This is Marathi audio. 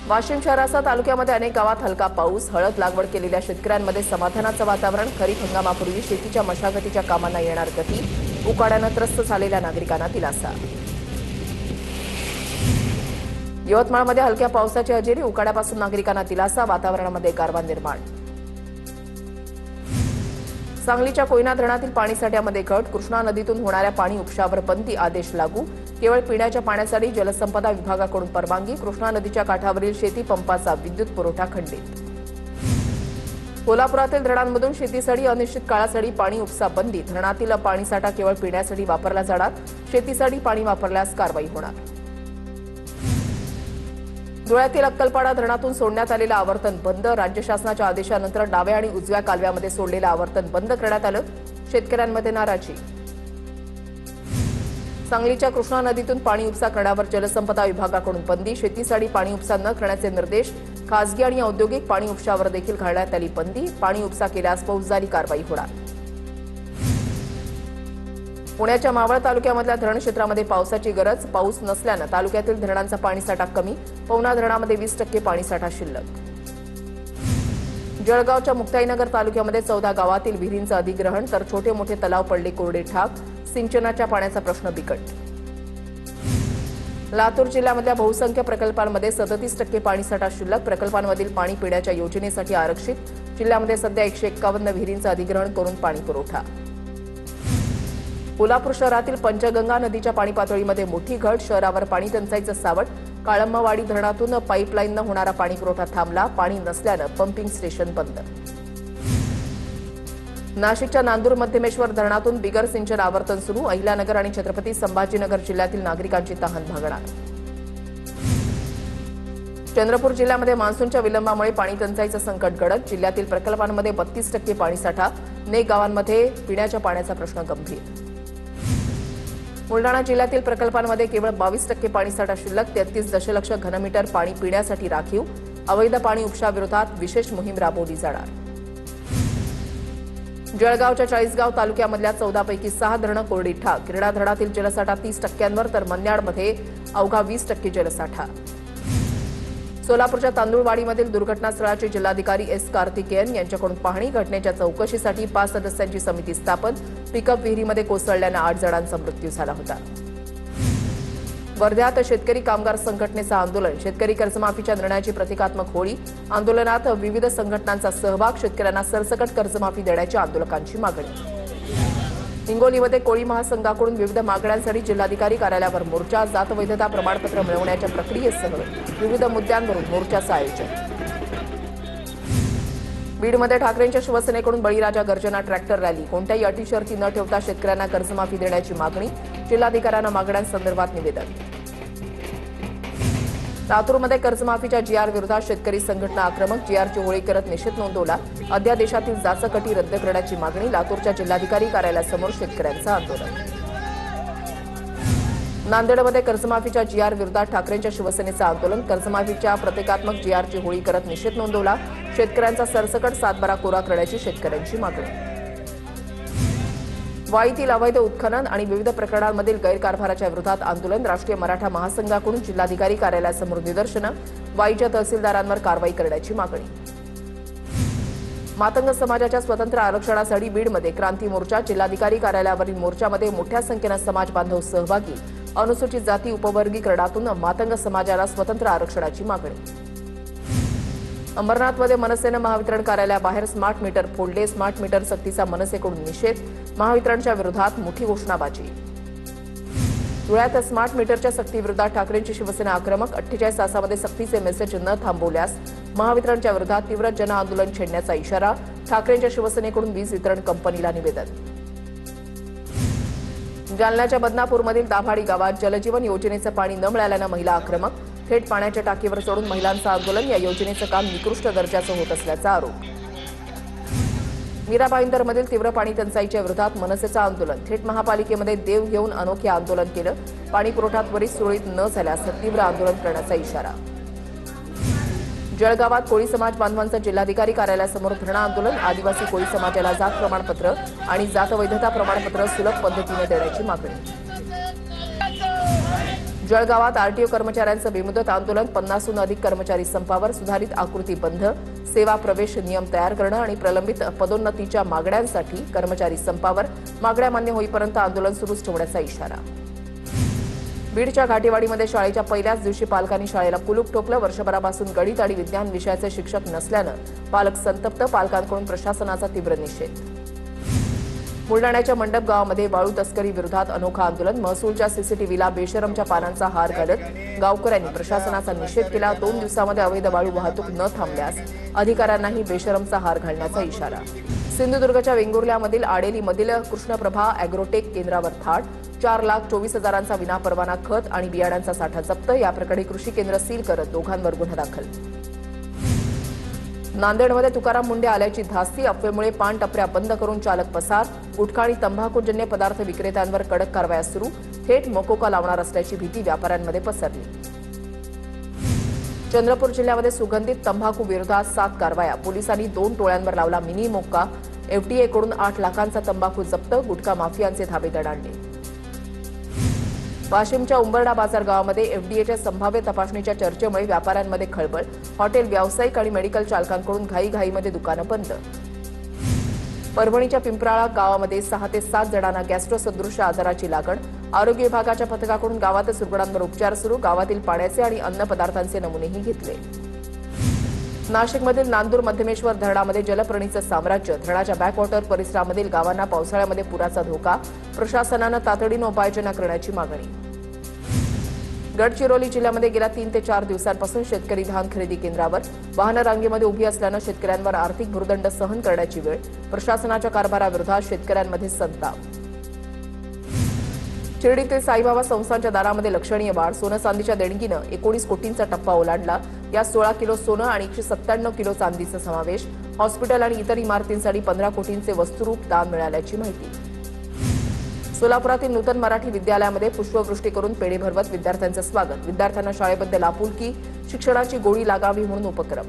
वाशिम शहरासह तालुक्यामध्ये अनेक गावात हलका पाऊस, हळद लागवड केलेल्या शेतकऱ्यांमध्ये समाधानाचं वातावरण। खरीप हंगामापूर्वी शेतीच्या मशागतीच्या कामांना येणार गती, उकाड्यानं त्रस्त झालेल्या नागरिकांना दिलासा। यवतमाळमध्ये हलक्या पावसाची हजेरी, उकाड्यापासून नागरिकांना दिलासा, वातावरणामध्ये गारवा निर्माण। सांगलीच्या कोयना धरणातील पाणीसाठ्यामध्ये घट, कृष्णा नदीतून होणाऱ्या पाणी उपशावर बंदी, आदेश लागू। केवळ पिण्याच्या पाण्यासाठी जलसंपदा विभागाकडून परवानगी, कृष्णा नदीच्या काठावरील शेती पंपाचा विद्युत पुरवठा खंडित। कोल्हापुरातील धरणांमधून शेतीसाठी अनिश्चित काळासाठी पाणी उपसा बंदी, धरणातील पाणीसाठा केवळ पिण्यासाठी वापरला जाणार, शेतीसाठी पाणी वापरल्यास कारवाई होणार। धुळ्यातील अक्कलपाडा धरणातून सोडण्यात आलेलं आवर्तन बंद, राज्य शासनाच्या आदेशानंतर डाव्या आणि उजव्या कालव्यामध्ये सोडलेलं आवर्तन बंद करण्यात आलं, शेतकऱ्यांमध्ये नाराजी। सांगलीच्या कृष्णा नदीतून पाणी उपसा करण्यावर जलसंपदा विभागाकडून बंदी, शेतीसाठी पाणी उपसा न करण्याचे निर्देश, खासगी आणि औद्योगिक पाणी उपशावर देखील घालण्यात आली बंदी, पाणी उपसा केल्यास फौजदारी कारवाई होणार। पुण्याच्या मावळ तालुक्यामधल्या धरण क्षेत्रामध्ये पावसाची गरज, पाऊस नसल्यानं तालुक्यातील धरणांचा पाणीसाठा कमी, पवना धरणामध्ये 20% पाणीसाठा शिल्लक। जळगावच्या मुक्ताईनगर तालुक्यामध्ये 14 गावातील विहिरींचं अधिग्रहण, तर छोटे मोठे तलाव पडले कोरडे ठाक, सिंचनाच्या पाण्याचा प्रश्न बिकट। लातूर जिल्ह्यामधल्या बहुसंख्य प्रकल्पांमध्ये 37% पाणीसाठा शिल्लक, प्रकल्पांमधील पाणी पिण्याच्या योजनेसाठी आरक्षित, जिल्ह्यामध्ये सध्या 151 विहिरींचं अधिग्रहण करून पाणी पुरवठा। कोल्हापूर शहरातील पंचगंगा नदीच्या पाणी पातळीमध्ये मोठी घट, शहरावर पाणी टंचाईचं सावट, काळंबावाडी धरणातून पाईपलाईननं होणारा पाणी पुरवठा थांबला, पाणी नसल्यानं पंपिंग स्टेशन बंद। नाशिकच्या नांदूर मध्यमेश्वर धरणातून बिगर सिंचन आवर्तन सुरू, अहिल्यानगर आणि छत्रपती संभाजीनगर जिल्ह्यातील नागरिकांची तहान भागणार। चंद्रपूर जिल्ह्यामध्ये मान्सूनच्या विलंबामुळे पाणी टंचाईचं संकट गडद, जिल्ह्यातील प्रकल्पांमध्ये 32% पाणीसाठा, अनेक गावांमध्ये पिण्याच्या पाण्याचा प्रश्न गंभीर। बुलडाणा जिल्ह्यातील प्रकल्पांमध्ये केवळ 22% पाणीसाठा शिल्लक, 33 दशलक्ष घनमीटर पाणी पिण्यासाठी राखीव, अवैध पाणी उपशाविरोधात विशेष मोहीम राबवली जाणार। जळगावच्या चाळीसगाव तालुक्यामधल्या 14 पैकी 6 धरणं कोरडी ठाक, किरणा धरणातील जलसाठा 30%वर, तर मन्याडमध्ये अवघा 20% जलसाठा। सोलापूरच्या तांदूळवाडीमधील दुर्घटनास्थळाची जिल्हाधिकारी एस कार्तिकेयन यांच्याकडून पाहणी, घटनेच्या चौकशीसाठी 5 सदस्यांची समिती स्थापन, पिकअप विहिरीमध्ये कोसळल्यानं 8 जणांचा मृत्यू झाला होता। वर्ध्यात शेतकरी कामगार संघटनेचं आंदोलन, शेतकरी कर्जमाफीच्या निर्णयाची प्रतिकात्मक होळी, आंदोलनात विविध संघटनांचा सहभाग, शेतकऱ्यांना सरसकट कर्जमाफी देण्याची आंदोलकांची मागणी। हिंगोलीमध्ये कोळी महासंघाकडून विविध मागण्यांसाठी जिल्हाधिकारी कार्यालयावर मोर्चा, जात वैधता प्रमाणपत्र मिळवण्याच्या प्रक्रियेसह विविध मुद्द्यांवरून मोर्चाचं आयोजन। बीडमध्ये ठाकरेंच्या शिवसेनेकडून बळीराजा गर्जना ट्रॅक्टर रॅली, कोणत्याही अटी शर्ती न ठेवता शेतकऱ्यांना कर्जमाफी देण्याची मागणी, जिल्हाधिकाऱ्यांना मागण्यांसंदर्भात निवेदन। लातूरमध्ये कर्जमाफीच्या जीआर विरोधात शेतकरी संघटना आक्रमक, जीआरची होळी करत निषेध नोंदवला, अध्यादेशातील जाचकटी रद्द करण्याची मागणी, लातूरच्या जिल्हाधिकारी कार्यालयासमोर शेतकऱ्यांचं आंदोलन। नांदेडमध्ये कर्जमाफीच्या जीआर विरोधात ठाकरेंच्या शिवसेनेचं आंदोलन, कर्जमाफीच्या प्रतिकात्मक जीआरची होळी करत निषेध नोंदवला, शेतकऱ्यांचा सरसकट सातबारा कोरा करण्याची शेतकऱ्यांची मागणी। वाईतील अवैध उत्खनन आणि विविध प्रकरणांमधील गैरकारभाराच्या विरोधात आंदोलन, राष्ट्रीय मराठा महासंघाकडून जिल्हाधिकारी कार्यालयासमोर निदर्शनं, वाईच्या तहसीलदारांवर कारवाई करण्याची मागणी। मातंग समाजाच्या स्वतंत्र आरक्षणासाठी बीडमध्ये क्रांती मोर्चा, जिल्हाधिकारी कार्यालयावरील मोर्चामध्ये मोठ्या संख्येनं समाज बांधव सहभागी, अनुसूचित जाती उपवर्गीकरणातून मातंग समाजाला स्वतंत्र आरक्षणाची मागणी। अंबरनाथमध्ये मनसेनं महावितरण कार्यालयाबाहेर स्मार्ट मीटर फोडले, स्मार्ट मीटर सक्तीचा मनसेकडून निषेध, महावितरणच्या विरोधात मोठी घोषणाबाजी। धुळ्यात स्मार्ट मीटरच्या सक्तीविरोधात ठाकरेंची शिवसेना आक्रमक, 48 तासामध्ये सक्तीचे मेसेज न थांबवल्यास महावितरणच्या विरोधात तीव्र जनआंदोलन छेडण्याचा इशारा, ठाकरेंच्या शिवसेनेकडून वीज वितरण कंपनीला निवेदन। जालन्याच्या बदनापूरमधील दाभाडी गावात जलजीवन योजनेचं पाणी न मिळाल्यानं महिला आक्रमक, थेट पाण्याच्या टाकीवर चढून महिलांचं आंदोलन, या योजनेचं काम निकृष्ट दर्जाचं होत असल्याचा आरोप। मीरा भाईंदरमधील तीव्र पाणी टंचाईच्या विरोधात मनसेचं आंदोलन, थेट महापालिकेमध्ये देव घेऊन अनोखे आंदोलन केलं, पाणी पुरवठा त्वरित सुरळीत न झाल्यास तीव्र आंदोलन करण्याचा इशारा। जळगावात कोळी समाज बांधवांचं जिल्हाधिकारी कार्यालयासमोर धरणं आंदोलन, आदिवासी कोळी समाजाला जात प्रमाणपत्र आणि जात वैधता प्रमाणपत्र सुलभ पद्धतीने देण्याची मागणी। जळगावात आरटीओ कर्मचाऱ्यांचं बेमुदत आंदोलन, 50हून अधिक कर्मचारी संपावर. सुधारित आकृती बंध, सेवा प्रवेश नियम तयार करणं आणि प्रलंबित पदोन्नतीच्या मागण्यांसाठी कर्मचारी संपावर. मागण्या मान्य होईपर्यंत आंदोलन सुरूच ठेवण्याचा इशारा. बीडच्या घाटेवाडीमध्ये शाळेच्या पहिल्याच दिवशी पालकांनी शाळेला कुलूप ठोकलं. वर्षभरापासून गणित आणि विज्ञान विषयाचे शिक्षक नसल्यानं पालक संतप्त. पालकांकडून प्रशासनाचा तीव्र निषेध. बुलडाण्याच्या मंडप गावामध्ये वाळू तस्करी विरोधात अनोखा आंदोलन. महसूलच्या सीसीटीव्हीला बेशरमच्या पानांचा हार घालत गावकऱ्यांनी प्रशासनाचा निषेध केला. 2 दिवसामध्ये अवैध वाळू वाहतूक न थांबल्यास अधिकाऱ्यांनाही बेशरमचा हार घालण्याचा इशारा. सिंधुदुर्गच्या वेंगुर्ल्यामधील आडेलीमधील कृष्णप्रभा अॅग्रोटेक केंद्रावर थाट. 4,24,000चा विनापरवाना खत आणि बियाण्यांचा साठा जप्त. या प्रकरणी कृषी केंद्र सील करत दोघांवर गुन्हा दाखल. नांदेडमध्ये तुकाराम मुंडे आल्याची धास्ती. अफवेमुळे पान टपऱ्या बंद करून चालक पसार. गुटखा आणि तंबाखूजन्य पदार्थ विक्रेत्यांवर कडक कारवाया सुरू. थेट मकोका लावणार असल्याची भीती व्यापाऱ्यांमध्ये पसरली. चंद्रपूर जिल्ह्यामध्ये सुगंधित तंबाखू विरोधात 7 कारवाया. पोलिसांनी 2 टोळ्यांवर लावला मिनी मोक्का. एफडीएकडून 8 लाखांचा तंबाखू जप्त. गुटखा माफियांचे धाबे दणाणले. वाशिमच्या उंबरडा बाजार गावामध्ये एफडीएच्या संभाव्य तपासणीच्या चर्चेमुळे व्यापाऱ्यांमध्ये खळबळ. हॉटेल व्यावसायिक आणि मेडिकल चालकांकडून घाईघाईमध्ये दुकानं बंद. परभणीच्या पिंपराळा गावामध्ये 6 ते 7 जणांना गॅस्ट्रोसदृश्य आजाराची लागण. आरोग्य विभागाच्या पथकाकडून गावातच रुग्णांवर उपचार सुरू. गावातील पाण्याचे आणि अन्न पदार्थांचे नमुनेही घेतले. नाशिकमधील नांदूर मध्यमेश्वर धरणामध्ये जलप्रणीचं साम्राज्य. धरणाच्या बॅकवॉटर परिसरामधील गावांना पावसाळ्यामध्ये पुराचा धोका. प्रशासनानं तातडीनं उपाययोजना करण्याची मागणी. गडचिरोली जिल्ह्यामध्ये गेल्या 3 ते 4 दिवसांपासून शेतकरी धान खरेदी केंद्रावर. वाहनं रांगेमध्ये उभी असल्यानं शेतकऱ्यांवर आर्थिक भुर्दंड सहन करण्याची वेळ. प्रशासनाच्या कारभाराविरोधात शेतकऱ्यांमध्ये संताप. शिर्डीतील साईबाबा संस्थांच्या दारामध्ये लक्षणीय वाढ. सोनं चांदीच्या देणगीनं 19 कोटींचा टप्पा ओलांडला. यात 16 किलो सोनं आणि 197 किलो चांदीचा समावेश. हॉस्पिटल आणि इतर इमारतींसाठी 15 कोटींचे वस्तुरूप दान मिळाल्याची माहिती. सोलापुरातील नूतन मराठी विद्यालयामध्ये पुष्पवृष्टी करून पेढे भरवत विद्यार्थ्यांचं स्वागत. विद्यार्थ्यांना शाळेबद्दल आपुलकी. शिक्षणाची गोडी लागावी म्हणून उपक्रम.